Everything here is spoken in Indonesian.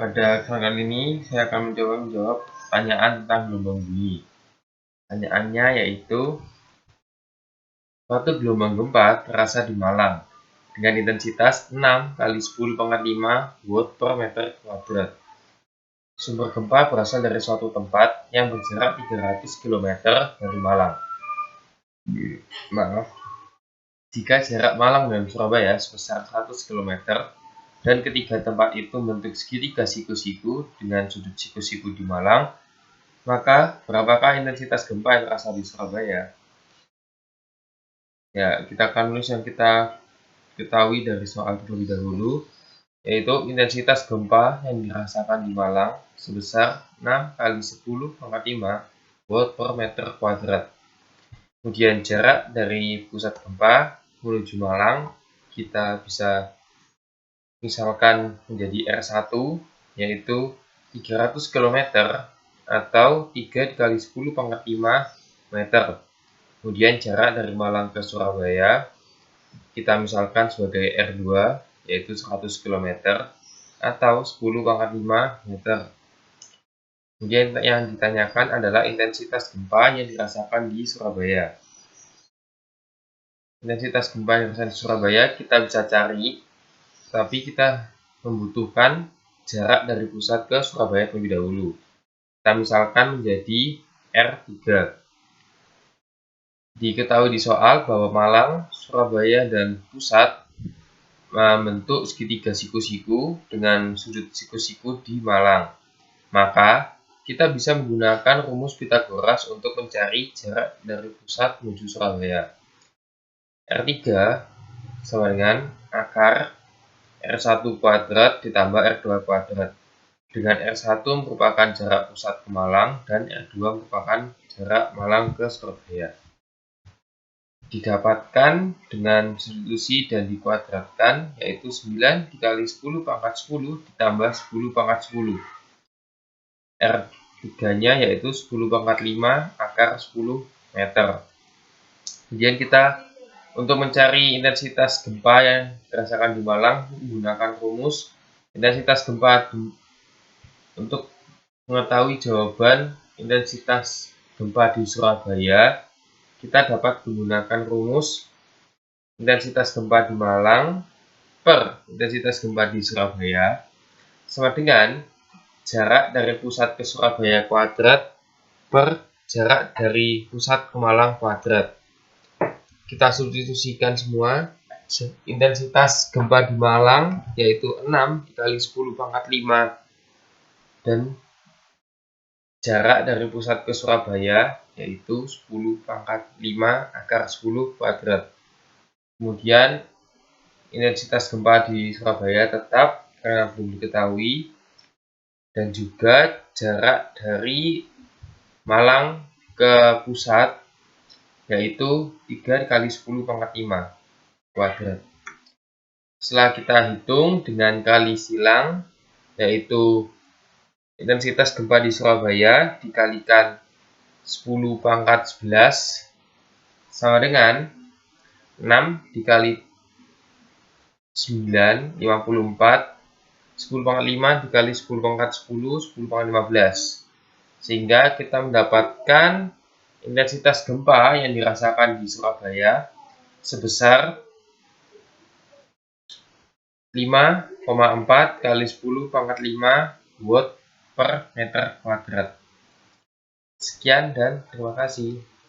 Pada kesempatan kali ini, saya akan mencoba menjawab pertanyaan tentang gelombang bumi. Pertanyaannya yaitu, suatu gelombang gempa terasa di Malang dengan intensitas 6 kali 10⁵ watt per meter kuadrat. Sumber gempa berasal dari suatu tempat yang berjarak 300 km dari Malang. Maaf. Jika jarak Malang dan Surabaya sebesar 100 km, dan ketiga tempat itu membentuk segitiga siku-siku dengan sudut siku-siku di Malang, maka berapakah intensitas gempa yang terasa di Surabaya? Ya, kita akan menulis yang kita ketahui dari soal terlebih dahulu, yaitu intensitas gempa yang dirasakan di Malang sebesar 6 kali 10⁵ watt per meter kuadrat. Kemudian jarak dari pusat gempa menuju Malang kita bisa misalkan menjadi R1, yaitu 300 km atau 3 kali 10⁵ meter. Kemudian jarak dari Malang ke Surabaya kita misalkan sebagai R2, yaitu 100 km atau 10⁵ meter. Kemudian yang ditanyakan adalah intensitas gempa yang dirasakan di Surabaya. Intensitas gempa yang dirasakan di Surabaya kita bisa cari, tapi kita membutuhkan jarak dari pusat ke Surabaya terlebih dahulu. Kita misalkan menjadi R3. Diketahui di soal bahwa Malang, Surabaya, dan pusat membentuk segitiga siku-siku dengan sudut siku-siku di Malang. Maka, kita bisa menggunakan rumus Pythagoras untuk mencari jarak dari pusat menuju Surabaya. R3 sama dengan akar R1 kuadrat ditambah R2 kuadrat. Dengan R1 merupakan jarak pusat ke Malang dan R2 merupakan jarak Malang ke Surabaya. Didapatkan dengan substitusi dan dikuadratkan, yaitu 9 dikali 10⁻10 ditambah 10⁻10. R3-nya yaitu 10⁵ akar 10 meter. Kemudian kita untuk mencari intensitas gempa yang dirasakan di Malang menggunakan rumus intensitas gempa. Untuk mengetahui jawaban intensitas gempa di Surabaya, kita dapat menggunakan rumus intensitas gempa di Malang per intensitas gempa di Surabaya sama dengan jarak dari pusat ke Surabaya kuadrat per jarak dari pusat ke Malang kuadrat. Kita substitusikan semua. Intensitas gempa di Malang yaitu 6 dikali 10⁵ dan jarak dari pusat ke Surabaya yaitu 10⁵ akar 10 kuadrat. Kemudian intensitas gempa di Surabaya tetap karena belum diketahui, dan juga jarak dari Malang ke pusat yaitu 3 kali 10⁵ kuadrat. Setelah kita hitung dengan kali silang, yaitu intensitas gempa di Surabaya dikalikan 10⁻11 sama dengan 6 dikali 9, 54, 10⁵ dikali 10⁻10, 10⁻15. Sehingga kita mendapatkan intensitas gempa yang dirasakan di Surabaya sebesar 5,4 kali 10⁵ watt per meter kuadrat. Sekian dan terima kasih.